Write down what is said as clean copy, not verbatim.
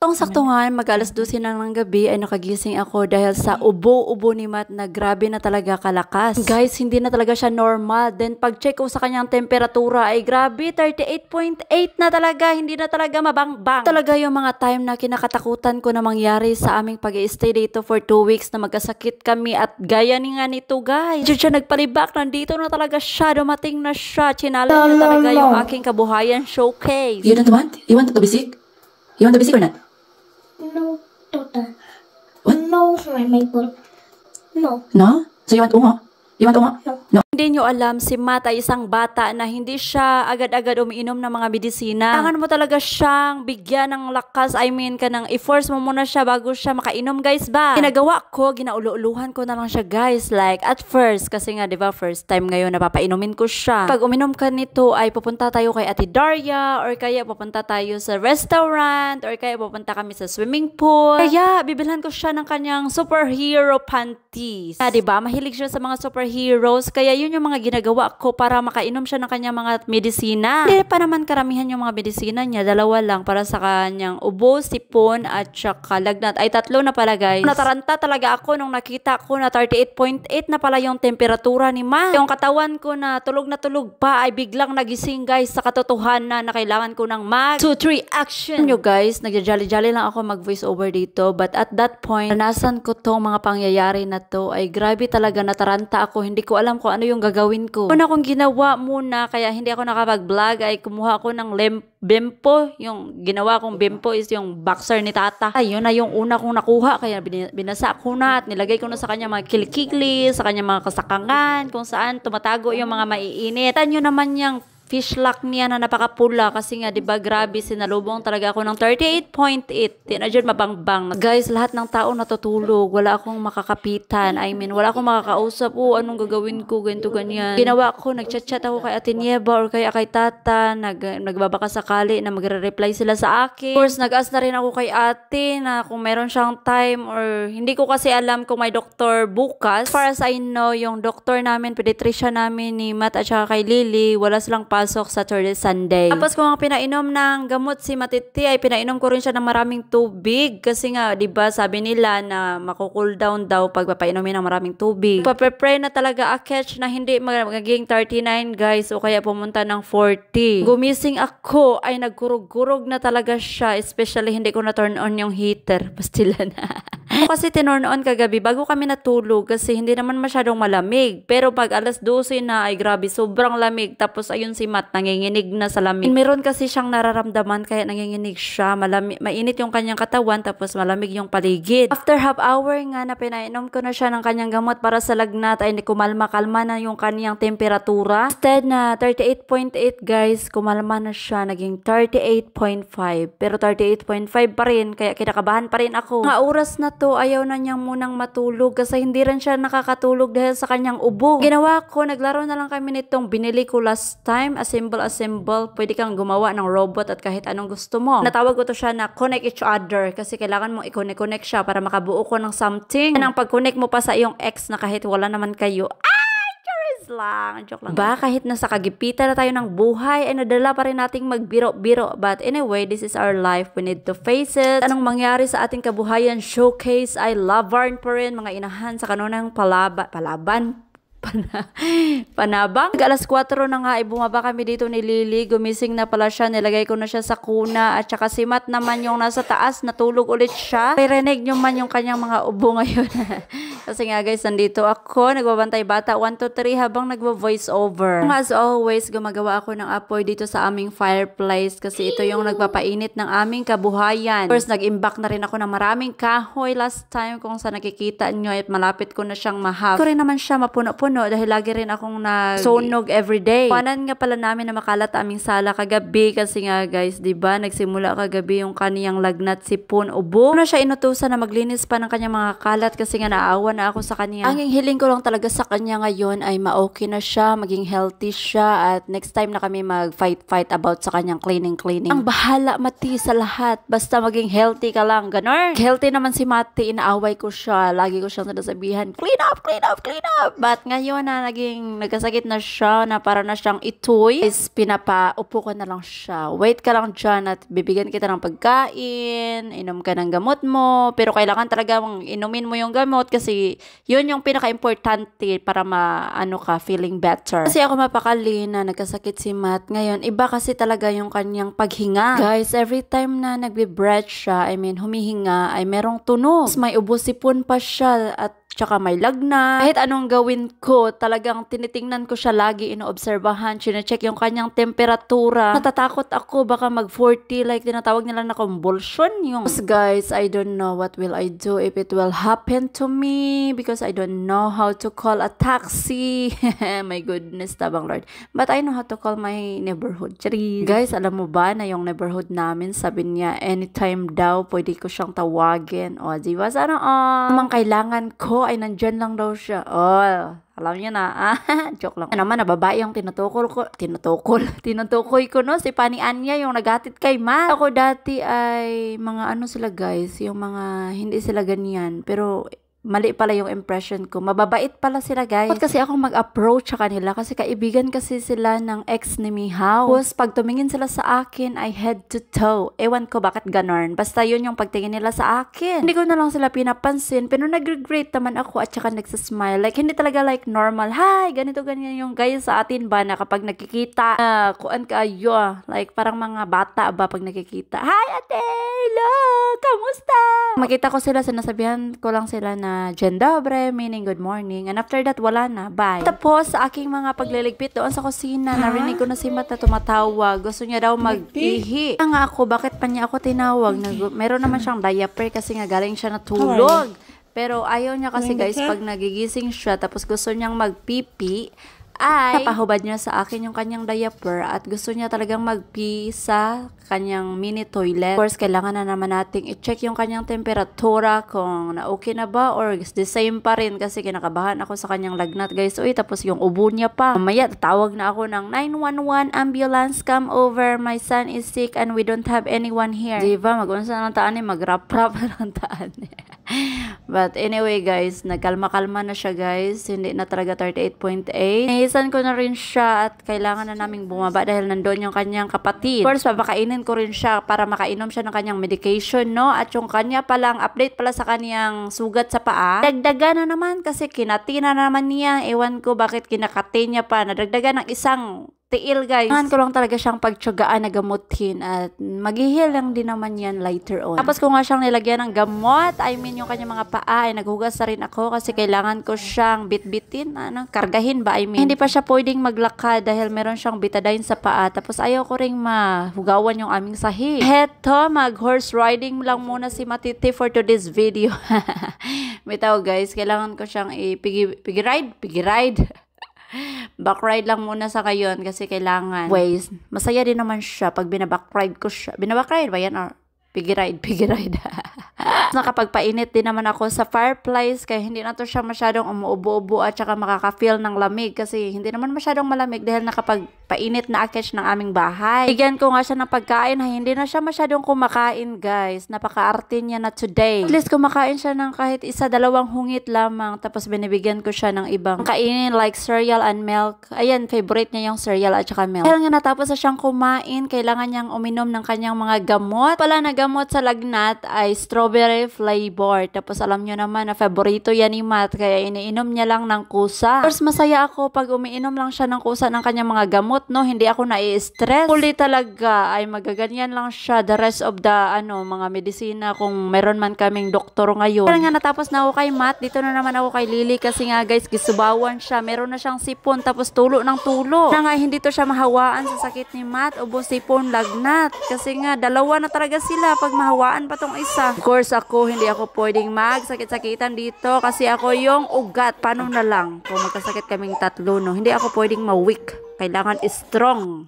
Saktong-sakto nga, mag-alas 12 na ng gabi ay nakagising ako dahil sa ubo-ubo ni Matt na grabe na talaga kalakas. Guys, hindi na talaga siya normal. Then pag-check ko sa kanyang temperatura ay grabe, 38.8 na talaga. Hindi na talaga mabangbang. Talaga yung mga time na kinakatakutan ko na mangyari sa aming pag-i-stay dito for 2 weeks na magkasakit kami at gaya ni nga nito guys. Diyan siya nagpalibak, nandito na talaga siya, dumating na siya. Chinala na talaga yung aking kabuhayan showcase. You don't want? You want to be sick? You want to be sick or not? No, doctor. What? No, my Maple. No. No? So you want uho? You want uho? No. Hindi nyo alam, si Matt ay isang bata na hindi siya agad-agad umiinom ng mga medisina. Kailangan mo talaga siyang bigyan ng lakas. I mean, i-force mo muna siya bago siya makainom, guys ba? Ginagawa ko, ginauluuluhan ko na lang siya, guys. Like, at first, kasi nga, di ba, first time ngayon napapainumin ko siya. Pag uminom ka nito, ay pupunta tayo kay Ate Daria, or kaya pupunta tayo sa restaurant, or kaya pupunta kami sa swimming pool. Kaya, bibilhan ko siya ng kanyang superhero panties. Di ba? Mahilig siya sa mga superheroes. Kaya yun yung mga ginagawa ko para makainom siya ng kanyang mga medisina. Hindi pa naman karamihan yung mga medisina niya. 2 lang para sa kanyang ubo, sipon, at saka lagnat. Ay 3 na pala guys. Nataranta talaga ako nung nakita ko na 38.8 na pala yung temperatura ni Ma. Yung katawan ko na tulog pa ay biglang nagising guys sa katotohanan na kailangan ko ng mag 2-3 action. Nyo guys, nagja-jolly-jolly lang ako mag voice over dito. But at that point, naranasan ko tong mga pangyayari na to ay grabe talaga, nataranta ako. Hindi ko alam kung ano yung gagawin ko. Una kong ginawa muna, kaya hindi ako nakapag-vlog, ay kumuha ako ng bempo. Yung ginawa kong bempo is yung boxer ni Tata. Ay, yun na yung una kong nakuha, kaya binasa ko na at nilagay ko na sa kanya mga kilikili, sa kanya mga kasakangan, kung saan tumatago yung mga maiinit. Tanyo naman yung fish lock niya na napakapula kasi nga 'di ba grabe, sinalubong talaga ako ng 38.8. Di na dyan mabangbang. Guys, lahat ng tao natutulog, wala akong makakapitan. I mean, wala akong makakausap. Anong gagawin ko, ganito ganyan. Ginawa ko, nagchat-chat ako kay Ate Nieva or kaya kay Tata, nagbabaka sakali na magre-reply sila sa akin. Of course, nag-ask na rin ako kay Ate na kung meron siyang time or hindi ko kasi alam kung may doktor bukas. As far as I know, yung doktor namin, pediatrician namin ni Matt at saka kay Lily, wala silang pasok Saturday, Sunday. Tapos kung pinainom ng gamot si Matiti, ay pinainom ko rin siya ng maraming tubig. Kasi nga, di ba sabi nila na maku-cool down daw pag papainumin ng maraming tubig. Pape-pray na talaga aketch na hindi magiging 39 guys o kaya pumunta ng 40. Gumising ako, ay nagkurog-kurog na talaga siya. Especially hindi ko na turn on yung heater. Pastila na. Kasi tinorn on kagabi bago kami natulog kasi hindi naman masyadong malamig. Pero pag alas 12 na ay grabe, sobrang lamig. Tapos ayun si Matt, nanginginig na sa lamig. Meron kasi siyang nararamdaman kaya nanginginig siya. Mainit yung kanyang katawan tapos malamig yung paligid. After half hour nga na pinainom ko na siya ng kanyang gamot para sa lagnat ay kumalma-kalma na yung kanyang temperatura. Instead na 38.8 guys, kumalma na siya. Naging 38.5. Pero 38.5 pa rin kaya kinakabahan pa rin ako. Mga oras na to, ayaw na niyang munang matulog kasi hindi rin siya nakakatulog dahil sa kanyang ubo. Ginawa ko, naglaro na lang kami nitong binili ko last time, assemble. Pwede kang gumawa ng robot at kahit anong gusto mo. Natawag ko to siya na connect each other kasi kailangan mo i-connect siya para makabuo ko ng something. Ang pag-connect mo pa sa iyong ex na kahit wala naman kayo, lang. Joke lang. Ba, kahit nasa kagipitan na tayo ng buhay, ay nadala pa rin nating magbiro-biro. But anyway, this is our life. We need to face it. Anong mangyari sa ating kabuhayan showcase ay labarn pa rin, mga inahan sa kanunang panabang. Alas 4 na nga ay bumaba kami dito ni Lily. Gumising na pala siya. Nilagay ko na siya sa kuna. At saka si Matt naman yung nasa taas. Natulog ulit siya. Parinig nyo man yung kanyang mga ubo ngayon. Kasi nga guys, nandito ako. Nagbabantay bata 1 to 3 habang nagvo-voice over. As always, gumagawa ako ng apoy dito sa aming fireplace. Kasi ito yung nagpapainit ng aming kabuhayan. First, nag-imbak na rin ako ng maraming kahoy last time kung sa nakikita nyo. At malapit ko na siyang mahap. Ko rin naman siya mapuno-puno dahil lagi rin akong nagsunog everyday. Panan nga pala namin na makalat aming sala kagabi kasi nga guys, di ba nagsimula kagabi yung kaniyang lagnat, sipon, ubo. Ano siya inutusan na maglinis pa ng kanyang mga kalat kasi nga naawa naawa na ako sa kanya. Ang hiling ko lang talaga sa kanya ngayon ay ma-okay na siya, maging healthy siya, at next time na kami mag-fight about sa kanyang cleaning. Ang bahala, Mati, sa lahat. Basta maging healthy ka lang, ganon. Healthy naman si Mati, inaaway ko siya. Lagi ko siyang sinasabihan, clean up. But ngayon na nagkasakit na siya, na para na siyang itoy, is pinapaupo ko na lang siya. Wait ka lang dyan at bibigyan kita ng pagkain, inom ka ng gamot mo, pero kailangan talaga inumin mo yung gamot kasi yun yung pinaka-importante para feeling better. Kasi ako mapakali na nagkasakit si Matt ngayon, iba kasi talaga yung kanyang paghinga. Guys, every time na nagbe-breath siya, humihinga, ay merong tunog. May ubo-sipon pa siya at tsaka may lagnat. Kahit anong gawin ko, talagang tinitingnan ko siya lagi, inoobserbahan, chinecheck yung kanyang temperatura. Natatakot ako, baka mag-40, like tinatawag nila na convulsion yung. Guys, I don't know what will I do if it will happen to me because I don't know how to call a taxi. My goodness, tabang Lord. But I know how to call my neighborhood. Charis. Guys, alam mo ba na yung neighborhood namin, sabi niya, anytime daw, pwede ko siyang tawagin. O, diba? Sana namang kailangan ko ay nandyan lang daw siya. Oh, alam niyo na. Joke lang. Naman, nababae yung tinutukoy ko, no? Si Pani Anya, yung naghatid kay Matt. Ako dati ay mga sila guys, yung mga hindi sila ganyan. Pero mali pala yung impression ko. Mababait pala sila, guys. Bakit kasi ako mag-approach sa kanila? Kasi kaibigan kasi sila ng ex ni Mihaw. Tapos, pag tumingin sila sa akin, ay head to toe. Ewan ko bakit ganon. Basta yun yung pagtingin nila sa akin. Hindi ko na lang sila pinapansin. Pero nag-regret naman ako at saka nagsasmile. Like, hindi talaga like normal. Hi, ganito, ganyan yung guys sa atin ba na kapag nakikita, kuan kayo. Like, parang mga bata ba pag nakikita. Hi, ate! Hello! Kamusta? Makita ko sila, sinasabihan ko lang sila na Dzień dobry, meaning good morning. And after that, wala na. Bye. Tapos, sa aking mga pagliligpit doon sa kusina, narinig ko na si Matt na tumatawag. Gusto niya daw mag-ihi. Nga ako, bakit pa niya ako tinawag? Meron naman siyang diaper kasi nga galing siya natulog. Pero ayaw niya kasi guys, pag nagigising siya, tapos gusto niyang magpipi, ay napahubad niya sa akin yung kanyang diaper at gusto niya talagang magpee sa kanyang mini toilet. Of course, kailangan na naman nating i-check yung kanyang temperatura kung na-okay na ba or the same pa rin kasi kinakabahan ako sa kanyang lagnat, guys. Uy, tapos yung ubo niya pa. Mamaya, tatawag na ako ng 911 ambulance, come over. My son is sick and we don't have anyone here. Diba? Mag-unsa ng taan mag-rap-rap ng taan But anyway, guys, nagkalma-kalma na siya, guys. Hindi na talaga 38.8. Nahisan ko na rin siya at kailangan na naming bumaba dahil nandoon yung kanyang kapatid. Of course, papakainin ko rin siya para makainom siya ng kanyang medication, no? At yung kanya palang update pala sa kanyang sugat sa paa, dagdagan na naman kasi kinati na naman niya. Ewan ko bakit kinakati niya pa. Nadagdagan ng isang tiil, guys. Kailangan ko lang talaga siyang pagtsagaan na gamutin at maghihil lang din naman yan later on. Tapos ko nga siyang nilagyan ng gamot, yung kanyang mga paa, ay naghugas na rin ako kasi kailangan ko siyang bitbitin, kargahin ba, Hindi pa siya pwedeng maglakad dahil meron siyang betadine sa paa. Tapos ayaw ko ring mahugawan yung aming sahig. Heto, mag-horse riding lang muna si Matiti for today's video. Bitaw, guys, kailangan ko siyang piggy ride. Backride lang muna sa ngayon kasi kailangan. Ways, masaya din naman siya pag binabakride ko siya. Binabakride ba yan or piggy ride? Nakapagpainit din naman ako sa fireplace kaya hindi na to siya masyadong umuubo-ubo at saka makaka-feel ng lamig kasi hindi naman masyadong malamig dahil nakapagpainit na akech ng aming bahay. Bigyan ko nga siya ng pagkain na hindi na siya masyadong kumakain, guys. Napaka-arte niya na today. At least kumakain siya ng kahit 1-2 hungit lamang tapos binibigyan ko siya ng ibang kainin like cereal and milk. Ayan, favorite niya yung cereal at saka milk. Kaya nga natapos na siyang kumain, kailangan niyang uminom ng kanyang mga gamot. Pala na gamot sa lagnat ay strawberry flavor. Tapos alam nyo naman na favorito yan ni Matt kaya iniinom niya lang ng kusa. Of course, masaya ako pag umiinom lang siya ng kusa ng kanyang mga gamot, no? Hindi ako nai-stress. Huli talaga ay magaganyan lang siya the rest of the mga medisina kung meron man kaming doktor ngayon. Kaya nga natapos na ako kay Matt, dito na naman ako kay Lily kasi nga guys, gisubawan siya. Meron na siyang sipon tapos tulo ng tulo. Na nga hindi to siya mahawaan sa sakit ni Matt, ubos sipon, lagnat. Kasi nga dalawa na talaga sila pag mahawaan pa tong isa. Of course, hindi ako pwedeng magsakit-sakitan dito kasi ako yung ugat. Paano na lang kung magkasakit kaming tatlo, no? Hindi ako pwedeng ma-weak. Kailangan strong.